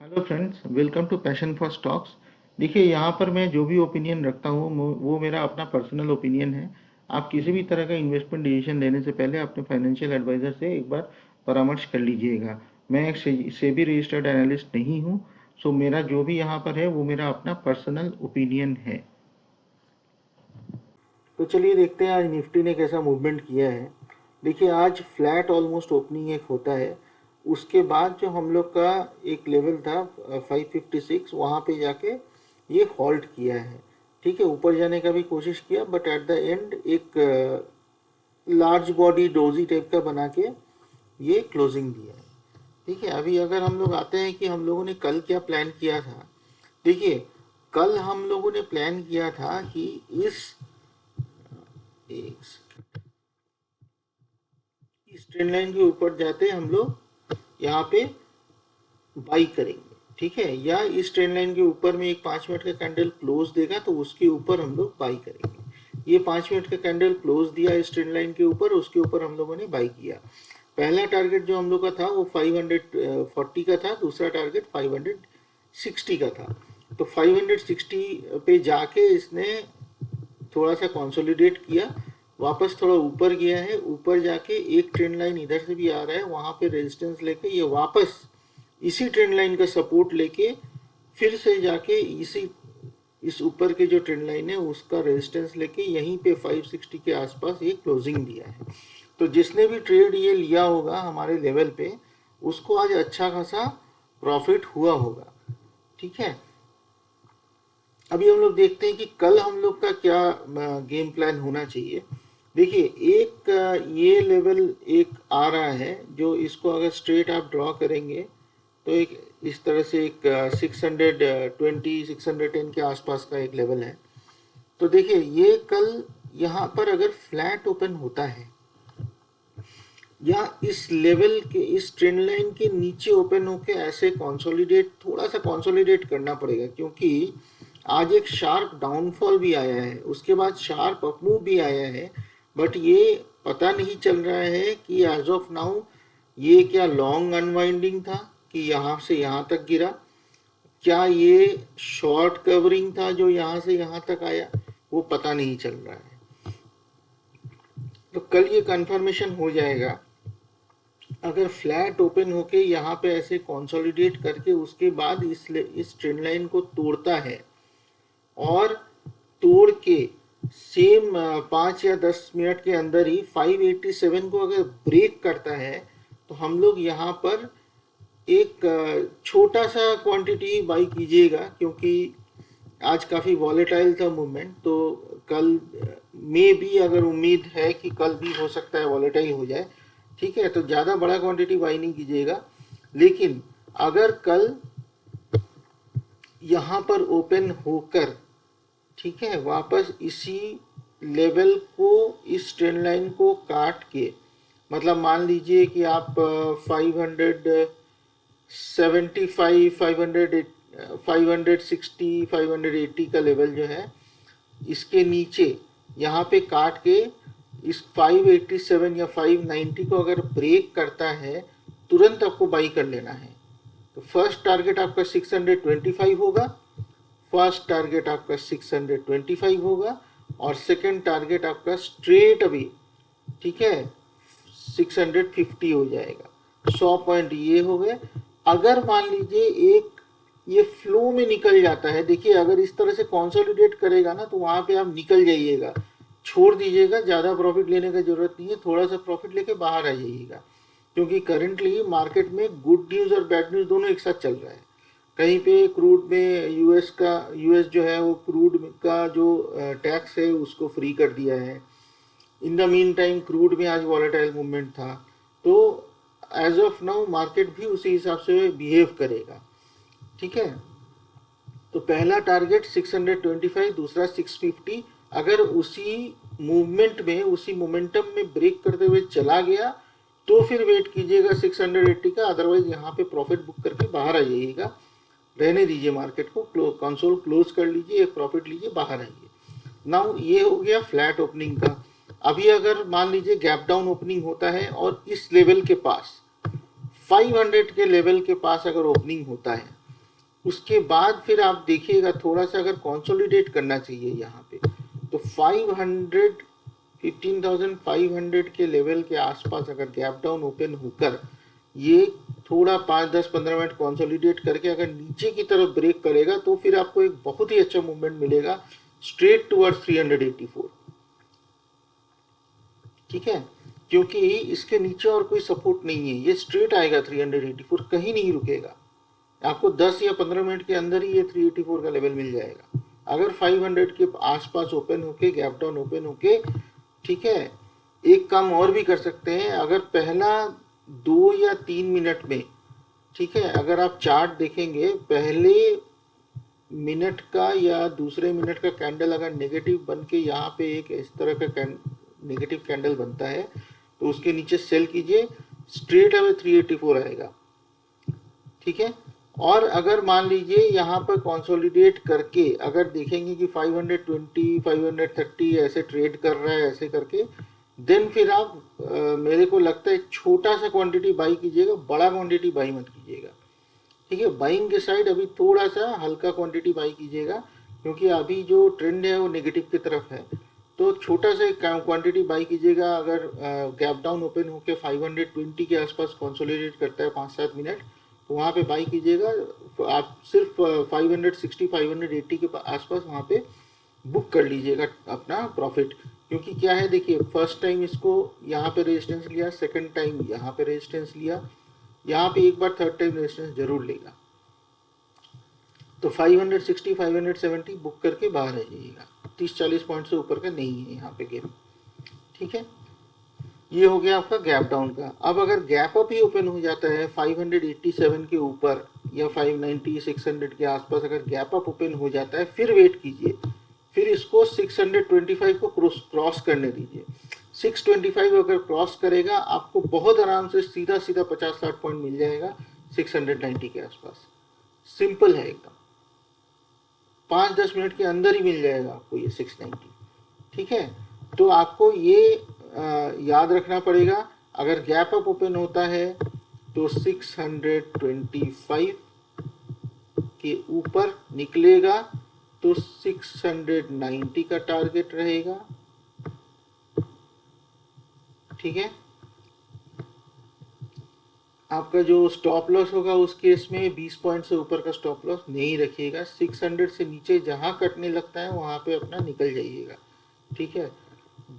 Hello friends, welcome to Passion for Stocks. देखिए, यहाँ पर मैं जो भी ओपिनियन रखता हूँ वो मेरा अपना पर्सनल ओपिनियन है। आप किसी भी तरह का इन्वेस्टमेंट डिसीजन लेने से पहले अपने फाइनेंशियल एडवाइज़र से एक बार परामर्श कर लीजिएगा। मैं एक सेबी रजिस्टर्ड एनालिस्ट नहीं हूँ। सो मेरा जो भी यहाँ पर है वो मेरा अपना पर्सनल ओपिनियन है। तो चलिए देखते हैं आज निफ्टी ने कैसा मूवमेंट किया है। देखिए, आज फ्लैट ऑलमोस्ट ओपनिंग एक होता है। उसके बाद जो हम लोग का एक लेवल था 556, वहाँ पे जाके ये हॉल्ट किया है। ठीक है, ऊपर जाने का भी कोशिश किया बट एट द एंड एक लार्ज बॉडी डोजी टाइप का बना के ये क्लोजिंग दिया है। ठीक है, अभी अगर हम लोग आते हैं कि हम लोगों ने कल क्या प्लान किया था। देखिए, कल हम लोगों ने प्लान किया था कि इस ट्रेंड लाइन के ऊपर जाते हम लोग यहाँ पे बाई करेंगे। ठीक है, या इस ट्रेंड लाइन के ऊपर में एक 5 मिनट का कैंडल क्लोज देगा तो उसके ऊपर हम लोग बाई करेंगे। ये 5 मिनट का कैंडल क्लोज दिया इस ट्रेंड लाइन के ऊपर, उसके ऊपर हम लोगों ने बाई किया। पहला टारगेट जो हम लोग का था वो 540 का था, दूसरा टारगेट 560 का था। तो 560 पे जाके इसने थोड़ा सा कंसोलिडेट किया, वापस थोड़ा ऊपर गया है, ऊपर जाके एक ट्रेंड लाइन इधर से भी आ रहा है, वहां पे रेजिस्टेंस लेके ये वापस इसी ट्रेंड लाइन का सपोर्ट लेके फिर से जाके इस ऊपर के जो ट्रेंड लाइन है उसका रेजिस्टेंस लेके यहीं पे 560 के आसपास ये क्लोजिंग दिया है। तो जिसने भी ट्रेड ये लिया होगा हमारे लेवल पे, उसको आज अच्छा खासा प्रॉफिट हुआ होगा। ठीक है, अभी हम लोग देखते हैं कि कल हम लोग का क्या गेम प्लान होना चाहिए। देखिए, एक ये लेवल एक आ रहा है जो इसको अगर स्ट्रेट आप ड्रॉ करेंगे तो एक इस तरह से एक 620 610 के आसपास का एक लेवल है। तो देखिए, ये कल यहाँ पर अगर फ्लैट ओपन होता है या इस लेवल के इस ट्रेंड लाइन के नीचे ओपन होके ऐसे कंसोलिडेट थोड़ा सा कंसोलिडेट करना पड़ेगा, क्योंकि आज एक शार्प डाउनफॉल भी आया है, उसके बाद शार्प अपमूव भी आया है। बट ये पता नहीं चल रहा है कि एज ऑफ नाउ ये क्या लॉन्ग अनवाइंडिंग था कि यहाँ से यहाँ तक गिरा, क्या ये शॉर्ट कवरिंग था जो यहाँ से यहाँ तक आया, वो पता नहीं चल रहा है। तो कल ये कंफर्मेशन हो जाएगा। अगर फ्लैट ओपन होके यहाँ पे ऐसे कंसोलिडेट करके उसके बाद इस ट्रेंड लाइन को तोड़ता है और तोड़ के सेम 5 या 10 मिनट के अंदर ही 587 को अगर ब्रेक करता है तो हम लोग यहाँ पर एक छोटा सा क्वांटिटी बाई कीजिएगा, क्योंकि आज काफ़ी वॉलेटाइल था मूवमेंट। तो कल में भी अगर उम्मीद है कि कल भी हो सकता है वॉलेटाइल हो जाए। ठीक है, तो ज़्यादा बड़ा क्वांटिटी बाई नहीं कीजिएगा। लेकिन अगर कल यहाँ पर ओपन होकर, ठीक है, वापस इसी लेवल को इस ट्रेंड लाइन को काट के, मतलब मान लीजिए कि आप 575 560 580 का लेवल जो है इसके नीचे यहाँ पे काट के इस 587 या 590 को अगर ब्रेक करता है तुरंत आपको बाई कर लेना है। तो फर्स्ट टारगेट आपका 625 होगा, फर्स्ट टारगेट आपका 625 होगा और सेकंड टारगेट आपका स्ट्रेट अभी, ठीक है, 650 हो जाएगा। 100 पॉइंट ये हो गए। अगर मान लीजिए एक ये फ्लो में निकल जाता है, देखिए अगर इस तरह से कंसोलिडेट करेगा ना तो वहां पे आप निकल जाइएगा, छोड़ दीजिएगा, ज़्यादा प्रॉफिट लेने का जरूरत नहीं है, थोड़ा सा प्रॉफिट लेके बाहर आ जाइएगा। क्योंकि करेंटली मार्केट में गुड न्यूज़ और बैड न्यूज़ दोनों एक साथ चल रहा है। कहीं पे क्रूड में यूएस जो है वो क्रूड का जो टैक्स है उसको फ्री कर दिया है। In the mean time crude में आज वॉलेटाइल मूवमेंट था, तो एज ऑफ नाउ मार्केट भी उसी हिसाब से बिहेव करेगा। ठीक है, तो पहला टारगेट 625, दूसरा 650। अगर उसी मूवमेंट में उसी मोमेंटम में ब्रेक करते हुए चला गया तो फिर वेट कीजिएगा 680 का, अदरवाइज यहाँ पे प्रॉफिट बुक करके बाहर आ जाइएगा। रहने दीजिए मार्केट को, कंसोल क्लोज कर लीजिए, एक प्रॉफिट लीजिए, बाहर आइए। नाउ ये हो गया फ्लैट ओपनिंग का। अभी अगर मान लीजिए गैप डाउन ओपनिंग होता है और इस लेवल के पास 500 के लेवल के पास अगर ओपनिंग होता है उसके बाद फिर आप देखिएगा थोड़ा सा अगर कंसोलिडेट करना चाहिए यहाँ पे, तो 500 15,500 के लेवल के आसपास अगर गैप डाउन ओपन होकर ये थोड़ा 5-10-15 मिनट कंसोलिडेट करके अगर नीचे की तरफ ब्रेक करेगा तो फिर आपको एक बहुत ही अच्छा मूवमेंट मिलेगा स्ट्रेट टुवर्ड्स 384। ठीक है, क्योंकि इसके नीचे और कोई सपोर्ट नहीं है, ये स्ट्रेट आएगा 384, कहीं नहीं रुकेगा। आपको 10 या 15 मिनट के अंदर ही ये 384 का लेवल मिल जाएगा अगर 500 के आसपास ओपन होके गैप डाउन ओपन होके। ठीक है, एक काम और भी कर सकते हैं, अगर पहला 2 या 3 मिनट में, ठीक है, अगर आप चार्ट देखेंगे पहले मिनट का या दूसरे मिनट का कैंडल अगर नेगेटिव बन के यहाँ पे एक इस तरह का नेगेटिव कैंडल बनता है तो उसके नीचे सेल कीजिए, स्ट्रेट अवे 384 आएगा। ठीक है, और अगर मान लीजिए यहाँ पर कंसोलिडेट करके अगर देखेंगे कि 520 530 ऐसे ट्रेड कर रहा है ऐसे करके, देन फिर आप मेरे को लगता है छोटा सा क्वांटिटी बाई कीजिएगा, बड़ा क्वांटिटी बाई मत कीजिएगा। ठीक है, बाइंग के साइड अभी थोड़ा सा हल्का क्वांटिटी बाई कीजिएगा, क्योंकि अभी जो ट्रेंड है वो नेगेटिव की तरफ है, तो छोटा सा क्वांटिटी बाई कीजिएगा। अगर गैप डाउन ओपन होकर 520 के आसपास कंसोलिडेट करता है 5-7 मिनट, तो वहाँ पे बाई कीजिएगा। आप सिर्फ 560 580 के आसपास वहाँ पे बुक कर लीजिएगा अपना प्रॉफिट, क्योंकि क्या है देखिए, फर्स्ट टाइम इसको यहाँ पे रेजिस्टेंस लिया, सेकंड टाइम यहाँ पे रेजिस्टेंस लिया, यहाँ पे एक बार थर्ड टाइम रेजिस्टेंस जरूर लेगा, तो 560 570 बुक करके बाहर आ जाइएगा। 30-40 पॉइंट से ऊपर का नहीं है यहाँ पे गेम। ठीक है, ये हो गया आपका गैप डाउन का। अब अगर गैप अप ही ओपन हो जाता है 587 के ऊपर या 590 600 के आसपास अगर गैप अप ओपन हो जाता है, फिर वेट कीजिए, फिर इसको 625 को क्रॉस करने दीजिए। 625 अगर क्रॉस करेगा आपको बहुत आराम से सीधा सीधा 50-60 पॉइंट मिल जाएगा 690 के आसपास। सिंपल है एकदम, 5-10 मिनट के अंदर ही मिल जाएगा आपको ये 690। ठीक है, तो आपको ये याद रखना पड़ेगा, अगर गैप अप ओपन होता है तो 625 के ऊपर निकलेगा तो 690 का टारगेट रहेगा। ठीक है, आपका जो स्टॉप लॉस होगा उस केस में 20 पॉइंट से ऊपर का स्टॉप लॉस नहीं रखिएगा, 600 से नीचे जहां कटने लगता है वहां पे अपना निकल जाइएगा। ठीक है,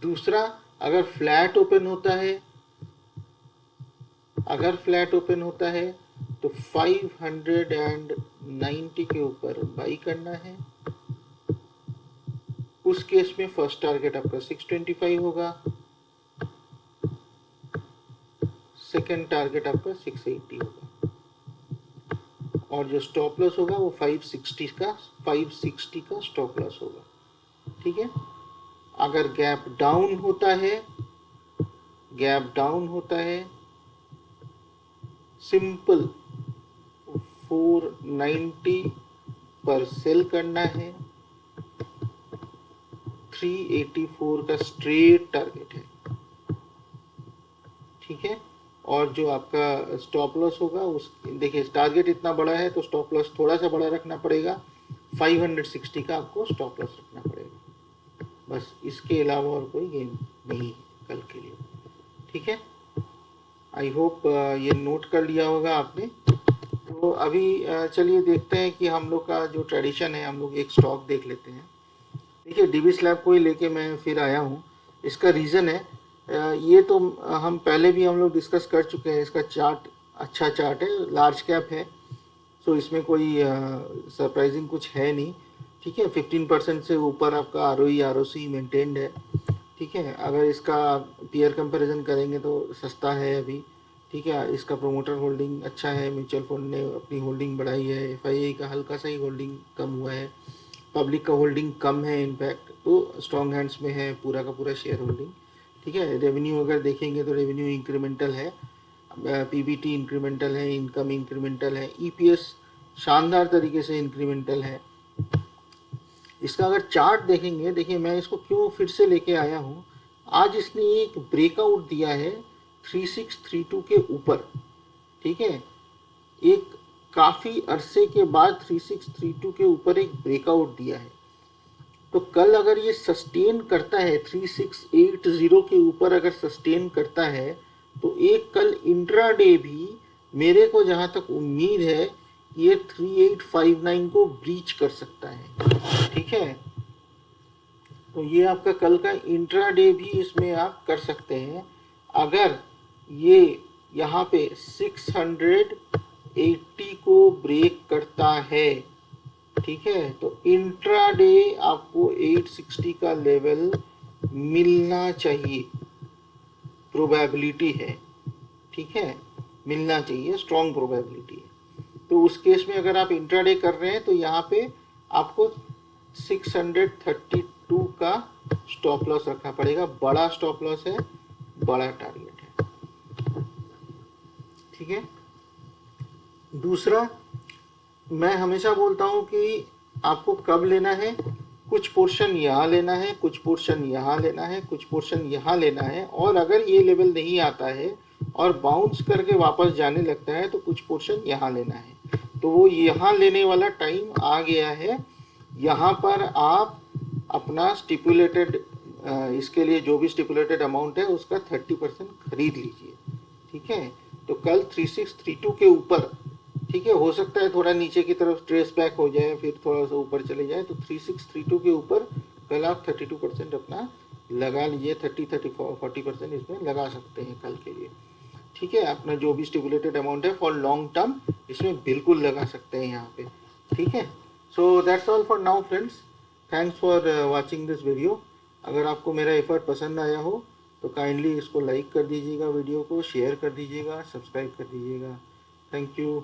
दूसरा, अगर फ्लैट ओपन होता है, अगर फ्लैट ओपन होता है तो 590 के ऊपर बाई करना है। उस केस में फर्स्ट टारगेट आपका 625 होगा, सेकंड टारगेट आपका 680 होगा, और जो स्टॉप लॉस होगा वो 560 का स्टॉप लॉस होगा। ठीक है, अगर गैप डाउन होता है सिंपल 490 पर सेल करना है, 384 का स्ट्रेट टारगेट है। ठीक है, और जो आपका स्टॉप लॉस होगा उस देखिए टारगेट इतना बड़ा है तो स्टॉप लॉस थोड़ा सा बड़ा रखना पड़ेगा, 560 का आपको स्टॉप लॉस रखना पड़ेगा। बस इसके अलावा और कोई गेम नहीं है कल के लिए। ठीक है, आई होप ये नोट कर लिया होगा आपने। तो अभी चलिए देखते हैं कि हम लोग का जो ट्रेडिशन है, हम लोग एक स्टॉक देख लेते हैं। देखिए डीबी स्लैब को ही लेके मैं फिर आया हूँ, इसका रीज़न है ये तो हम पहले भी हम लोग डिस्कस कर चुके हैं। इसका चार्ट अच्छा चार्ट है, लार्ज कैप है, सो इसमें कोई सरप्राइजिंग कुछ है नहीं। ठीक है, 15% से ऊपर आपका ROE ROC मेंटेन्ड है। ठीक है, अगर इसका पीयर कंपैरिजन करेंगे तो सस्ता है अभी। ठीक है, इसका प्रोमोटर होल्डिंग अच्छा है, म्यूचुअल फंड ने अपनी होल्डिंग बढ़ाई है, FII का हल्का सा ही होल्डिंग कम हुआ है, पब्लिक का होल्डिंग कम है इनफैक्ट, तो स्ट्रॉन्ग हैंड्स में है पूरा का पूरा शेयर होल्डिंग। ठीक है, रेवेन्यू अगर देखेंगे तो रेवेन्यू इंक्रीमेंटल है, PBT इंक्रीमेंटल है, इनकम इंक्रीमेंटल है, EPS शानदार तरीके से इंक्रीमेंटल है। इसका अगर चार्ट देखेंगे, देखिए मैं इसको क्यों फिर से लेके आया हूँ, आज इसने एक ब्रेकआउट दिया है 3632 के ऊपर। ठीक है, एक काफ़ी अरसे के बाद 3632 के ऊपर एक ब्रेकआउट दिया है। तो कल अगर ये सस्टेन करता है 3680 के ऊपर अगर सस्टेन करता है तो एक कल इंट्राडे भी मेरे को जहाँ तक उम्मीद है ये 3859 को ब्रीच कर सकता है। ठीक है, तो ये आपका कल का इंट्राडे भी इसमें आप कर सकते हैं। अगर ये यहाँ पे 680 को ब्रेक करता है, ठीक है, तो इंट्राडे आपको 860 का लेवल मिलना चाहिए, प्रोबेबिलिटी है। ठीक है, मिलना चाहिए, स्ट्रॉन्ग प्रोबेबिलिटी है। तो उस केस में अगर आप इंट्राडे कर रहे हैं तो यहाँ पे आपको 632 का स्टॉप लॉस रखना पड़ेगा। बड़ा स्टॉप लॉस है, बड़ा टारगेट है। ठीक है, दूसरा मैं हमेशा बोलता हूं कि आपको कब लेना है, कुछ पोर्शन यहाँ लेना है, कुछ पोर्शन यहाँ लेना है, कुछ पोर्शन यहाँ लेना है, और अगर ये लेवल नहीं आता है और बाउंस करके वापस जाने लगता है तो कुछ पोर्शन यहाँ लेना है। तो वो यहाँ लेने वाला टाइम आ गया है। यहाँ पर आप अपना स्टिपुलेटेड इसके लिए जो भी स्टिपुलेटेड अमाउंट है उसका 30% खरीद लीजिए। ठीक है, तो कल 3632 के ऊपर, ठीक है, हो सकता है थोड़ा नीचे की तरफ ट्रेस बैक हो जाए, फिर थोड़ा सा ऊपर चले जाए, तो 3632 के ऊपर कल आप 32% अपना लगा लीजिए, 40% इसमें लगा सकते हैं कल के लिए। ठीक है, अपना जो भी स्टिपुलेटेड अमाउंट है फॉर लॉन्ग टर्म इसमें बिल्कुल लगा सकते हैं यहाँ पे। ठीक है, so that's all for now friends, thanks for watching this video. अगर आपको मेरा एफर्ट पसंद आया हो तो काइंडली इसको लाइक कर दीजिएगा, वीडियो को शेयर कर दीजिएगा, सब्सक्राइब कर दीजिएगा। Thank you.